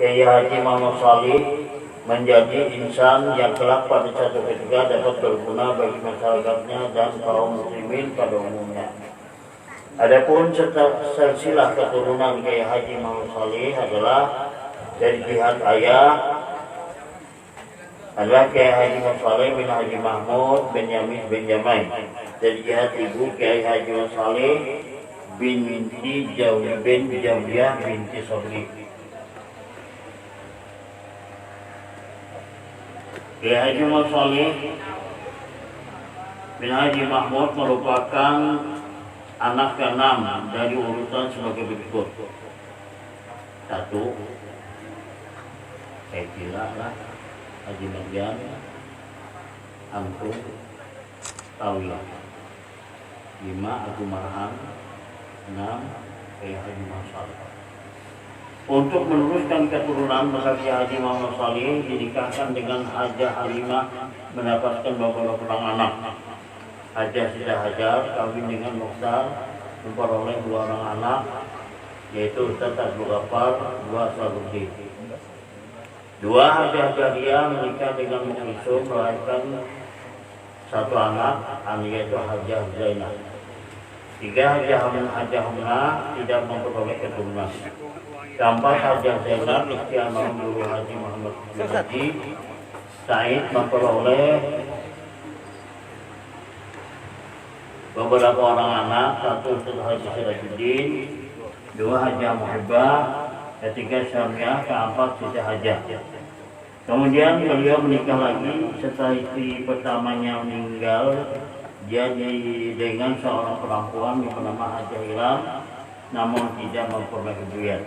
Kiai Haji Muhammad Shalih menjadi insan yang kelak pada suatu ketika dapat berguna bagi masyarakatnya dan kaum muslimin pada umumnya. Adapun silsilah keturunan Kiai Haji Muhammad Shalih adalah dari pihak ayah adalah Kiai Haji Muhammad Shalih bin Haji Mahmud bin Yamin bin Jamai. Dari pihak ibu Kiai Haji Muhammad Shalih binti Jawliyah binti Sobri. Kiai Haji Muhammad Shalih bin Haji Mahmud merupakan anak ke-6 dari urutan sebagai berikut. 1. Kaitila lah Haji Marjan Angkum Tawiyah. 5. Abu Marham. 6. Kiai Haji Muhammad Shalih. Untuk meneruskan keturunan maka Kiai Haji Muhammad Shalih dinikahkan dengan Hajah Halimah mendapatkan beberapa orang anak. Hajah Sida Hajar kawin dengan Mukhtar memperoleh 2 orang anak, yaitu Ustaz Abdul Ghaffar, 2 Salahuddin. 2 Hajah Jariyah menikah dengan Muklisum melahirkan 1 anak, yaitu Hajah Zainab. 3 Hajah Hamnah tidak memperoleh keturunan. 4 Hajah Zainab istri almarhum Guru Haji Muhammad Haji Said memperoleh beberapa orang anak. 1 Ustaz Haji Sirajuddin, 2 Hajah Muhibbah, 3 Syamiah, 4 Siti Hajah. Kemudian beliau menikah lagi setelah istri pertamanya meninggal. Dia dengan seorang perempuan yang bernama Hajah Hiram, namun tidak memperoleh kebuyan.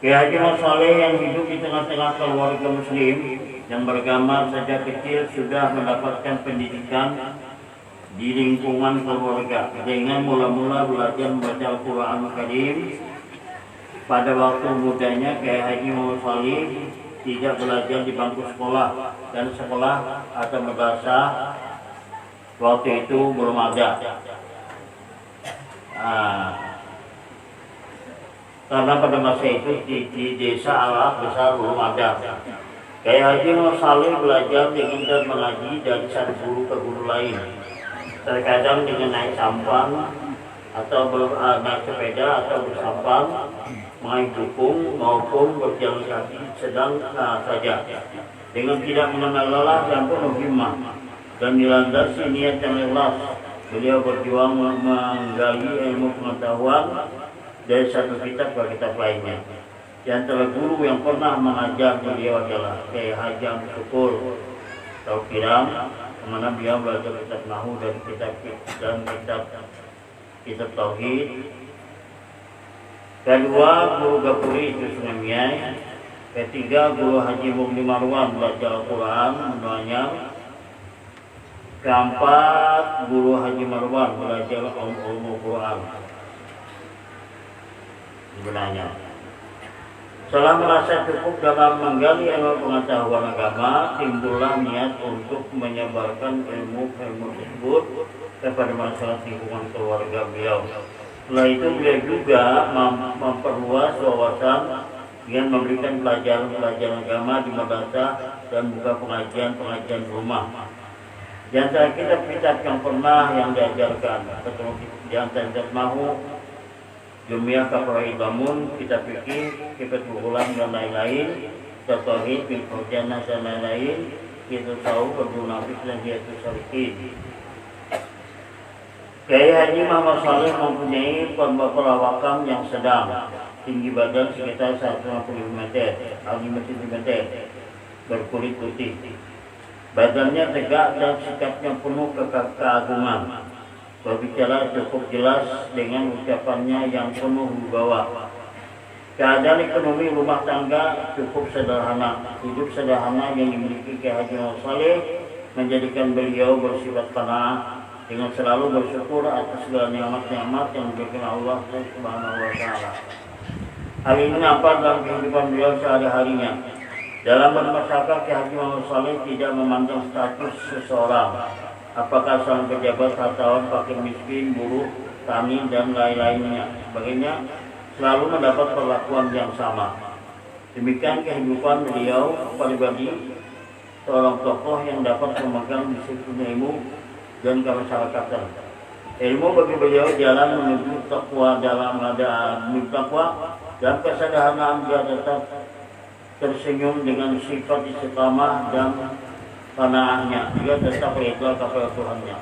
Kiai Haji Muhammad Shalih yang hidup di tengah-tengah keluarga muslim yang beragama sejak kecil sudah mendapatkan pendidikan di lingkungan keluarga dengan mula-mula belajar membaca Al-Quran Karim. Pada waktu mudanya Kiai Haji Muhammad Shalih tidak belajar di bangku sekolah, dan sekolah atau madrasah waktu itu belum ada. Karena pada masa itu di desa Al besar belum ada. Kiai Haji Muhammad Shalih belajar dengan dan mengaji dari satu guru ke guru lain. Terkadang dengan naik sampan atau naik sepeda atau bersampan, main dukung maupun berjalan kaki sedang saja, dengan tidak mengenal lelah dan penuh himmah dan dilandasi niat yang ikhlas. Beliau berjuang menggali ilmu pengetahuan dari satu kitab ke kitab lainnya. Di antara guru yang pernah mengajar beliau adalah Kiai Haji Abdul Syukur Taufiram, mana beliau belajar kitab Nahu dan kitab Tauhid. Kedua, Guru Gapuri itu Sunamiai. Ketiga, Guru Haji Mugni Marwan belajar Al-Quran mendoanya. Keempat, Guru Haji Marwan belajar ilmu Quran sebenarnya. Setelah merasa cukup dalam menggali ilmu pengetahuan agama, timbullah niat untuk menyebarkan ilmu tersebut kepada masyarakat lingkungan keluarga beliau. Setelah itu beliau juga memperluas wawasan dengan memberikan pelajaran agama di madrasah dan buka pengajian rumah. Di antara kitab-kitab yang pernah diajarkan, di antara kitab Mahu, Jumiyah Kafarai Bamun, kitab fikih, kitab ulang dan lain-lain, kitab tauhid, kitab jannah dan lain-lain, kitab tahu, Abdul Nafis dan kitab Salihin. Kiai Haji Muhammad Shalih mempunyai perawakan yang sedang, tinggi badan sekitar 150 meter, 5 cm, berkulit putih. Badannya tegak dan sikapnya penuh keagungan. Berbicara cukup jelas dengan ucapannya yang penuh wibawa. Keadaan ekonomi rumah tangga cukup sederhana. Hidup sederhana yang dimiliki Kiai Haji Muhammad Shalih menjadikan beliau bersifat qanaah dengan selalu bersyukur atas segala nikmat-nikmat yang diberikan Allah Subhanahu wa taala. Hal ini nampak dalam kehidupan beliau sehari-harinya. Dalam bermasyarakat, Kiai Haji Muhammad Shalih tidak memandang status seseorang, apakah seorang pejabat, hartawan, fakir miskin, buruh, tani, dan lain-lainnya. Sebagainya selalu mendapat perlakuan yang sama. Demikian kehidupan beliau pribadi, seorang tokoh yang dapat memegang disiplin ilmu dan kemasyarakatan. Ilmu bagi beliau jalan menuju takwa dalam keadaan takwa dan kesederhanaan. Dia tetap tersenyum dengan sifat istiqamah dan qanaahnya. Dia tetap rela kepada Tuhannya.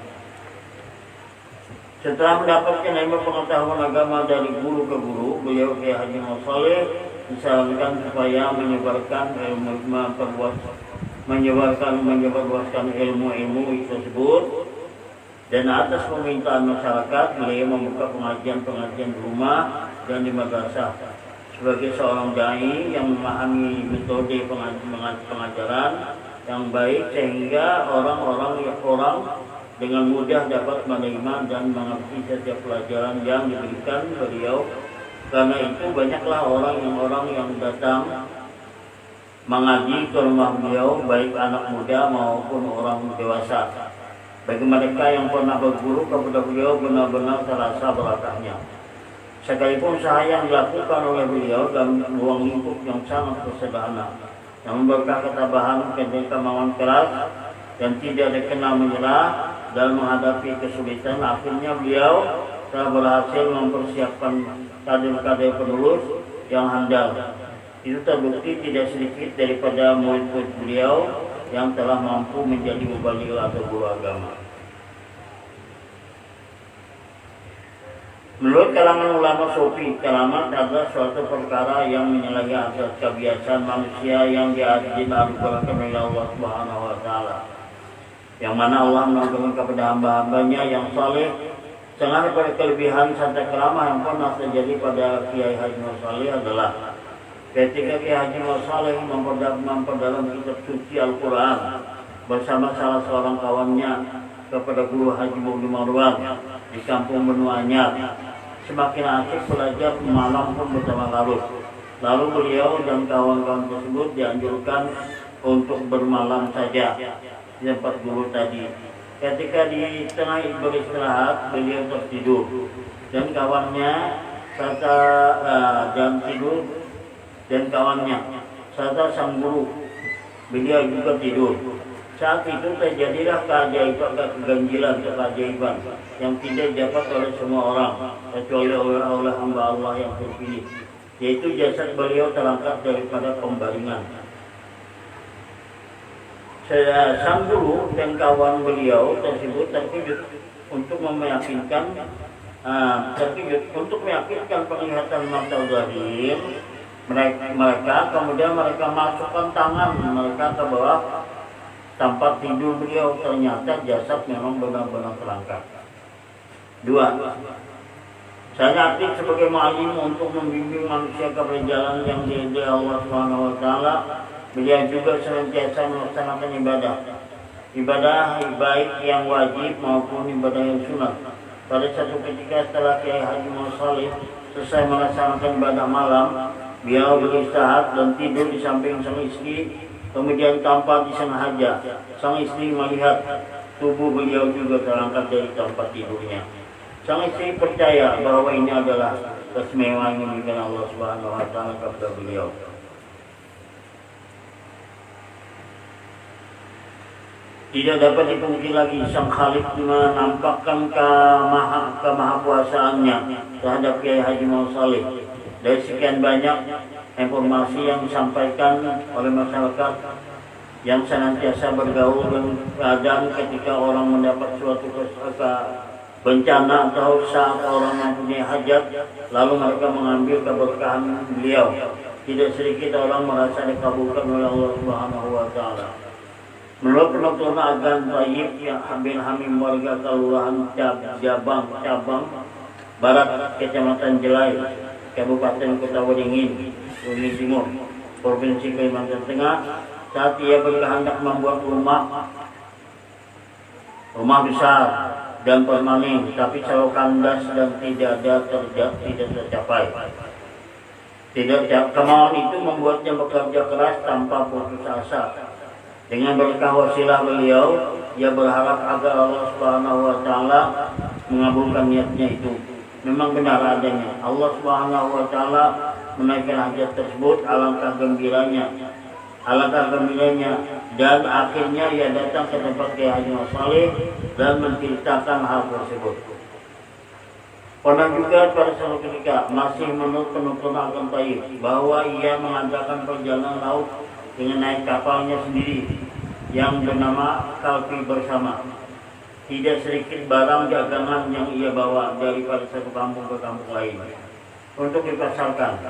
Setelah mendapatkan ilmu pengetahuan agama dari guru ke guru, beliau Kiai Haji Muhammad Shalih disarankan supaya menyebarkan ilmu tersebut. Dan atas permintaan masyarakat, beliau membuka pengajian-pengajian di rumah dan di madrasah. Sebagai seorang dai yang memahami metode pengajaran yang baik, sehingga orang dengan mudah dapat menerima dan mengerti setiap pelajaran yang diberikan beliau. Karena itu banyaklah orang yang datang mengaji ke rumah beliau, baik anak muda maupun orang dewasa. Bagi mereka yang pernah berguru kepada beliau, benar-benar terasa berakahnya. Sekalipun usaha yang dilakukan oleh beliau dalam ruang lingkup yang sangat sederhana, namun berkah ketabahan, kemauan keras, dan tidak dikenal menyerah dalam menghadapi kesulitan, akhirnya beliau telah berhasil mempersiapkan kader-kader penerus yang handal. Itu terbukti tidak sedikit daripada murid-murid beliau yang telah mampu menjadi mubaligh atau guru agama. Menurut kalangan ulama sufi, keramat adalah suatu perkara yang menyalahi asas kebiasaan manusia yang dianugerahkan oleh Allah Subhanahu wa taala. Yang mana Allah menganugerahkan kepada hamba-hambanya yang saleh. Setengah daripada kelebihan serta keramah yang pernah terjadi pada Kiai Haji Muhammad Shalih adalah ketika Kiai Haji Muhammad Shalih memperdalam kitab suci Al-Quran bersama salah seorang kawannya kepada Guru Haji Mubdi Marwan di kampung Benua Anyar. Semakin asik belajar, malam pun bersama larut. Lalu beliau dan kawan-kawan tersebut dianjurkan untuk bermalam saja di tempat guru tadi. Ketika di tengah beristirahat, beliau tertidur dan kawannya serta serta sang guru, beliau juga tidur. Saat itu terjadilah keganjilan yang tidak dapat oleh semua orang kecuali oleh hamba Allah yang terpilih, yaitu jasad beliau terangkat daripada pembaringan. Sang guru dan kawan beliau tersebut terkejut untuk meyakinkan penglihatan mata zahir mereka. Kemudian mereka masukkan tangan mereka ke bawah tempat tidur beliau. Ternyata jasad memang benar-benar terangkat. 2. Saya aktif sebagai mu'allim untuk membimbing manusia kepada jalan yang diridhai Allah Subhanahu wa taala. Beliau juga senantiasa melaksanakan ibadah baik yang wajib maupun ibadah yang sunat. Pada satu ketika setelah Kiai Haji Muhammad Shalih selesai melaksanakan ibadah malam, beliau beristirahat dan tidur di samping sang istri. Kemudian tanpa disengaja, sang istri melihat tubuh beliau juga terangkat dari tempat tidurnya. Sang istri percaya bahwa ini adalah keistimewaan yang diberikan Allah Subhanahu wa taala kepada beliau. Tidak dapat dipungkiri lagi sang Khalik menampakkan kemahakuasaannya terhadap Kiai Haji Muhammad Shalih. Dari sekian banyak informasi yang disampaikan oleh masyarakat yang senantiasa bergaul dengan keadaan ketika orang mendapat suatu bencana atau saat orang mempunyai hajat, lalu mereka mengambil keberkahan beliau. Tidak sedikit orang merasa dikabulkan oleh Allah Subhanahu wa taala. Menurut penuturan Agan Tayyib yang bin Hamim warga Kelurahan Cabang Barat, Kecamatan Jelai, Kabupaten Kota Waringin Timur, Provinsi Kalimantan Tengah, saat ia berkehendak membuat rumah besar dan permanen, tapi selalu kandas dan tidak tercapai. Kemauan itu membuatnya bekerja keras tanpa putus asa. Dengan berkah wasilah beliau, ia berharap agar Allah Subhanahu wa taala mengabulkan niatnya itu. Memang benar adanya. Allah Subhanahu wa taala menaikkan hajat tersebut, alangkah gembiranya. Dan akhirnya ia datang ke tempat Kiai Haji Saleh dan menceritakan hal tersebut. Pernah juga pada suatu ketika masih menurut penutur Agam Taib bahwa ia mengadakan perjalanan laut dengan naik kapalnya sendiri yang bernama Kalpi Bersama. Tidak sedikit barang dagangan yang ia bawa daripada satu kampung ke kampung lain untuk dipasarkan.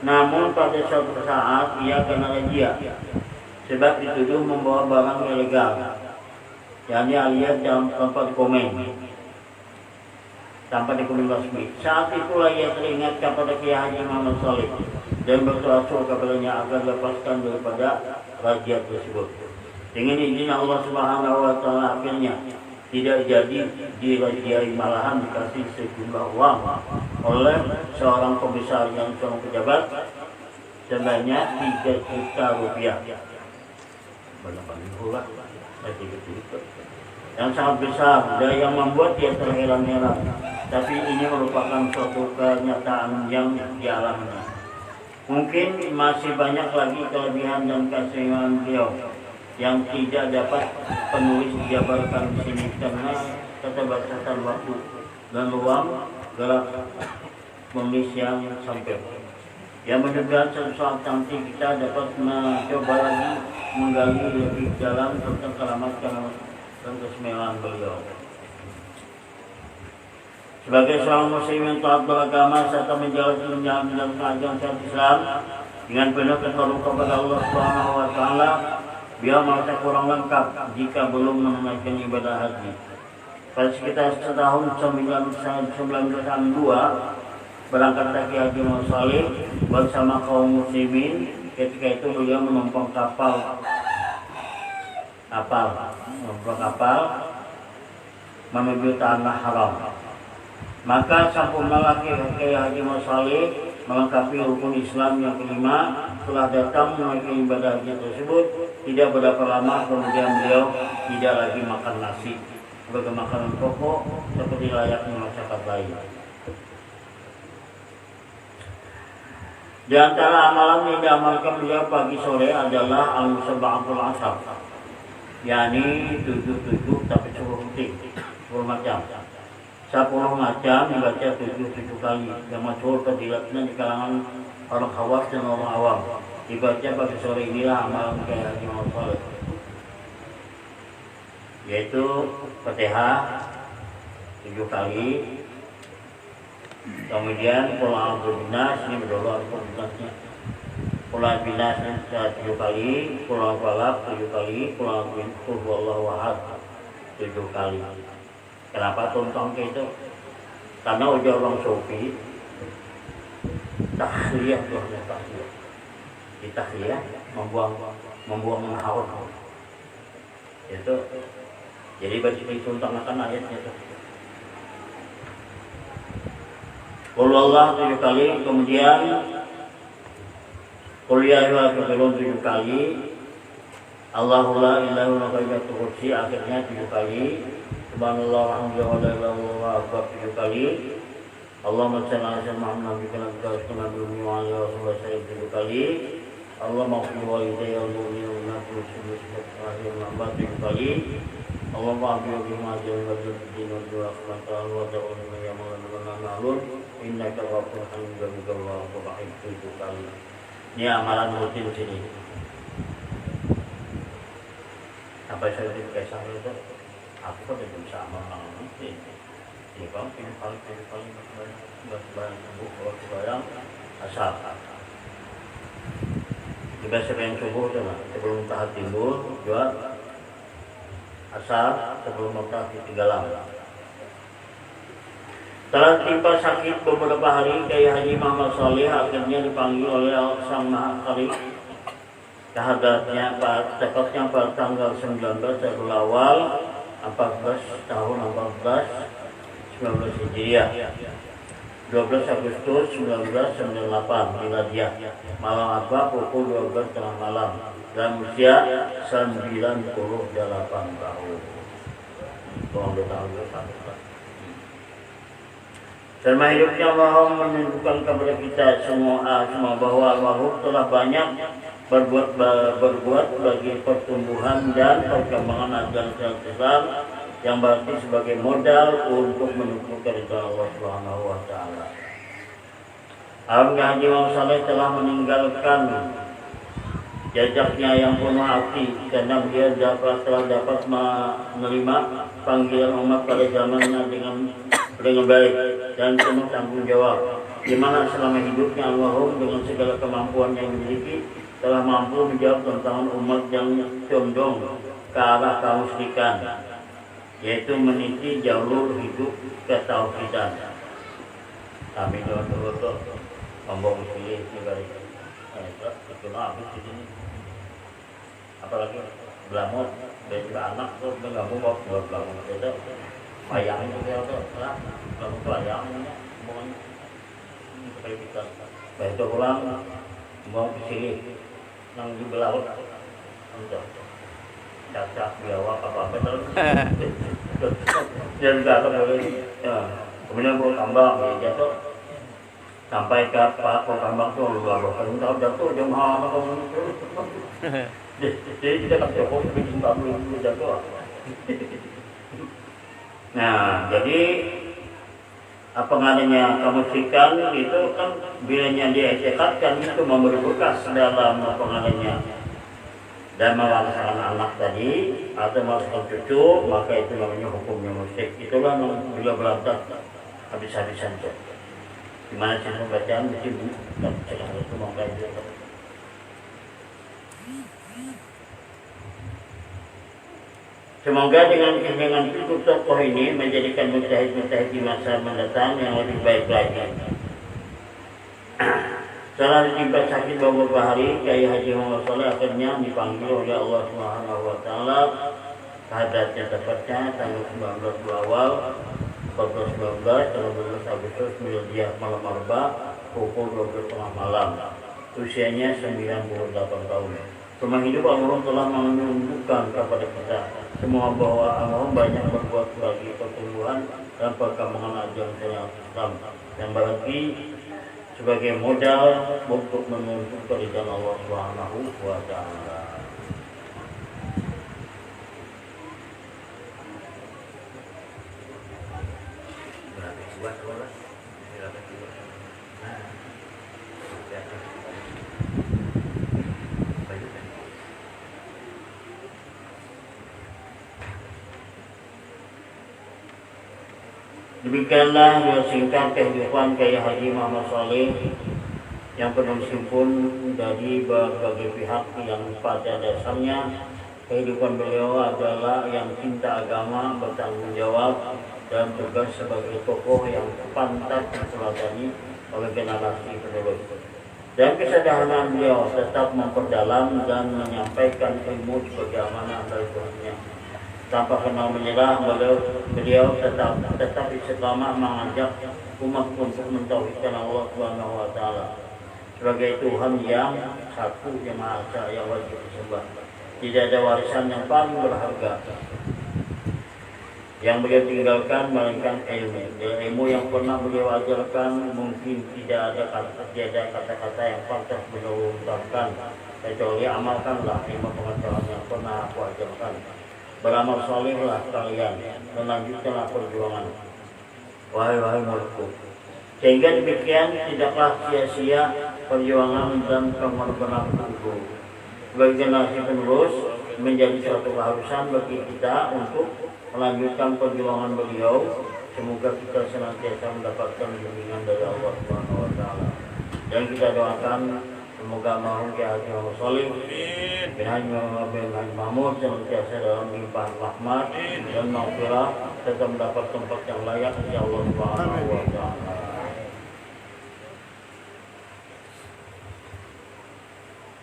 Namun pada suatu saat ia kena razia sebab dituduh membawa barang ilegal, yakni alias dalam tanpa dokumen resmi. Saat itulah ia teringat kepada Kiai Haji Muhammad Saleh dan bertawassul kepadanya agar lepaskan daripada razia tersebut. Dengan izin Allah Subhanahu wa taala akhirnya tidak jadi diraziai, malahan dikasih sejumlah uang oleh seorang pembesar yang seorang pejabat sebanyak 3 juta rupiah. Yang sangat besar dan yang membuat dia terheran-heran. Tapi ini merupakan suatu kenyataan yang dialaminya. Mungkin masih banyak lagi kelebihan dan keistimewaan beliau yang tidak dapat penulis jabarkan di sini karena keterbatasan waktu dan ruang gerak menulis yang sampai. Yang mudah-mudahan suatu saat nanti kita dapat mencoba lagi menggali lebih dalam tentang keramat dan keistimewaan beliau. Sebagai seorang muslim yang taat beragama serta menjalankan ajaran syariat Islam dengan penuh ketaatan kepada Allah Subhanahu wa taala, beliau merasa kurang lengkap jika belum menunaikan ibadah haji. Pada sekitar tahun 1992 berangkat Kiai Haji Muhammad Saleh bersama kaum muslimin. Ketika itu beliau menumpang kapal menuju tanah haram. Maka sempurnalah Kiai Haji Muhammad Saleh melengkapi rukun Islam yang kelima. Setelah datang menunaikan ibadah haji tersebut, tidak berapa lama kemudian beliau tidak lagi makan nasi sebagai makanan pokok seperti layaknya masyarakat lain. Di antara amalan yang diamalkan beliau pagi sore adalah al-musabbahatul asar, yakni 77 tapi 10 penting, 10 macam. 10 macam dibaca 7 kali, yang masyhur terdilatnya di kalangan orang khawas dan orang awam. Dibaca pagi sore inilah amalan Kiai Haji Muhammad Saleh, yaitu Fatihah 7 kali, kemudian Qul a'udzu binnas, ini berdoa binasnya, Qul a'udzu binnas 7 kali, Qul a'udzu falaq 7 kali, Qul a'udzu huwallahu ahad 7 kali. Kenapa tuntang itu? Karena ujar orang sufi tahliyah doanya tahliyah. Di tahliyah membuang hawa. Itu jadi baca dituntang akan ayatnya itu. Qul Allah 7 kali, kemudian Qul ya ayyuhal kafirun 7 kali, Allahu la ilaha illa huwal kursi akhirnya 7 kali, subhanallah walhamdulillah wa la ilaha illallah akbar 7 kali, Allahumma shalli ala sayyidina Muhammad wa ala alihi wa sahbihi 7 kali, Allahumma ighfir walidayya wal mu'minina wal mu'minat 7 kali, Allahumma aghfir bima jalla wa ala wa ta'ala ya maulana ma'lum innaka ghafurun halim wa rahim 7 kali. Ini amalan rutin sini. Sampai saya di kisah itu, aku kan tidak bisa amal rutin. Ini kalau paling berbayang subuh, kalau berbayang asal. Kita sebelum subuh itu lah, sebelum tahap timbul, juga asal sebelum matahari tenggelam. Setelah timpa sakit beberapa hari, Kiai Haji Muhammad Saleh akhirnya dipanggil oleh Sang Maha Karim ke hadratnya tepatnya pada tanggal 19 Rabiul Awal 14 tahun 19 Hijriah, 12 Agustus 1998 Miladiah, malam pukul 12 tengah malam, dalam usia 98 tahun. Tolong bertahun. Selama hidupnya almarhum menunjukkan kepada kita semua bahwa almarhum telah banyak berbuat bagi pertumbuhan dan perkembangan ajaran Islam yang berarti sebagai modal untuk menuju keridhaan Allah Subhanahu wa taala. Almarhum Haji Muhammad Saleh telah meninggalkan jejaknya yang penuh arti karena dia telah dapat menerima panggilan umat pada zamannya dengan baik dan penuh tanggung jawab, di mana selama hidupnya almarhum dengan segala kemampuan yang dimiliki telah mampu menjawab tantangan umat yang condong ke arah kemusyrikan, yaitu meniti jalur hidup ketauhidan. Kami doa membawa muslim dari itu habis di sini. Apalagi belamut dari anak tuh menggabung waktu belamut itu bayang juga tuh lah belamut bayang semuanya ini supaya kita baik itu ulang mau di sini nang di belamut untuk cacat biawak apa terus jadi nggak boleh ya kemudian bawa tambang ya jatuh sampai ke Pak Kambang tuh luar biasa tahu jatuh jam apa jadi kita tak cukup bikin baru jatuh. Nah jadi apa adanya kemusyrikan itu kan bilanya dia etikatkan itu memberi bekas dalam apa adanya dan melaksanakan anak tadi atau melaksanakan cucu, maka itu namanya hukumnya musyrik. Itulah bila berantak habis-habisan tuh. Gimana sih pembacaan di sini? Itu maka itu. Semoga dengan hidup tokoh ini menjadikan mujahid-mujahid di masa mendatang yang lebih baik lagi. Setelah ditimpa sakit beberapa hari, Kiai Haji Muhammad Saleh akhirnya dipanggil oleh Allah Subhanahu wa taala kehadratnya tepatnya tanggal 19 awal 14-19 tanggal 12 Agustus Miladiah malam Arba pukul 12 tengah malam. Usianya 98 tahun. Selama hidup almarhum telah menunjukkan kepada kita semua bahwa almarhum banyak berbuat bagi pertumbuhan dan perkembangan ajaran Islam yang berarti sebagai modal untuk menuju keridhaan Allah Subhanahu wa taala. Demikianlah singkat kehidupan Kiai Haji Muhammad Saleh yang penuh simpun dari berbagai pihak yang pada dasarnya kehidupan beliau adalah yang cinta agama, bertanggung jawab dan tugas sebagai tokoh yang pantas diteladani oleh generasi penerus. Dan kesadaran beliau tetap memperdalam dan menyampaikan ilmu sebagai amanah dari Tuhannya. Tanpa kenal menyerah, beliau tetap istiqamah mengajak umat untuk mentauhidkan Allah Subhanahu wa taala sebagai Tuhan yang satu, yang Maha Esa, yang wajib disembah. Tidak ada warisan yang paling berharga yang beliau tinggalkan melainkan ilmu yang pernah beliau ajarkan. Mungkin tidak ada kata-kata yang pantas beliau ucapkan kecuali amalkanlah ilmu pengetahuan yang pernah aku ajarkan. Beramal salehlah kalian dan lanjutkanlah perjuangan wahai muridku, sehingga demikian tidaklah sia-sia perjuangan dan pengorbanan guru. Sebagai generasi penerus menjadi suatu keharusan bagi kita untuk melanjutkan perjuangan beliau. Semoga kita senantiasa mendapatkan bimbingan dari Allah Subhanahu wa taala. Dan kita doakan semoga almarhum Kiai Haji Muhammad Saleh bin Haji Mahmud senantiasa dalam limpahan rahmat dan maghfirah serta mendapat tempat yang layak di Allah Subhanahu wa taala.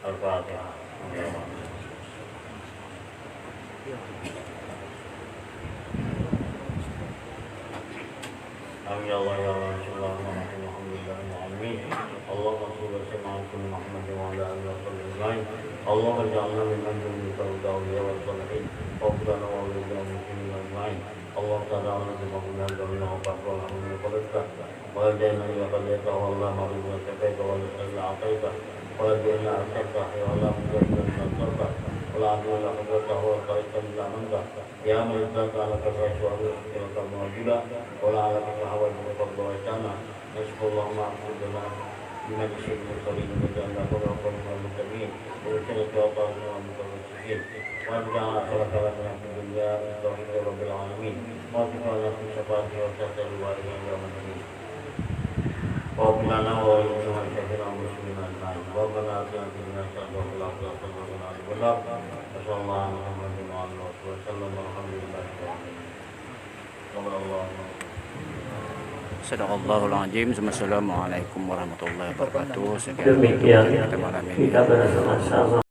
Al-Fatihah. Amin ya Allah ya Rasulullah alhamdulillah amin. Allahumma shalli ala sayyidina Muhammad wa ala alihi wa sahbihi. Allahumma ij'alna mimman yu'minu bil-awliya wal salihin wa qina wa min al-muslimin ajma'in. Allahumma salli ala sayyidina Muhammad wa ala alihi wa sahbihi. وهدينا لما قضيته والله ما رضي وكفيت ولا أعطيته وهدينا أعطيته والله مجد من أنصرته ولا عدو إلا قدرته وطريق إلا منته يا من اتلت على كفاش وأرزقك وكرم وجودا ولا على كفاحوال وفضل وإحسانا نشكر اللهم أعبد لنا بمن الشيخ المرسلين وجعل الله قوم المتقين ووكلت وأطاعنا المتوسطين وأرجع آخر كلامنا في الدنيا بالتوحيد رب العالمين واتقنا في شفاعته وسعة الوالدين يوم الدين واغفر لنا ولجميع الكافرين والمسلمين أجمعين ربنا آتنا في الدنيا حسنة وفي الآخرة حسنة وقنا عذاب النار وصلى الله على محمد وعلى آله وصحبه وسلم والحمد لله رب العالمين صلى الله عليه وسلم. Sadaqallahul azim. Assalamualaikum warahmatullahi wabarakatuh. Sekian Demikian kita malam ini. kita bersama-sama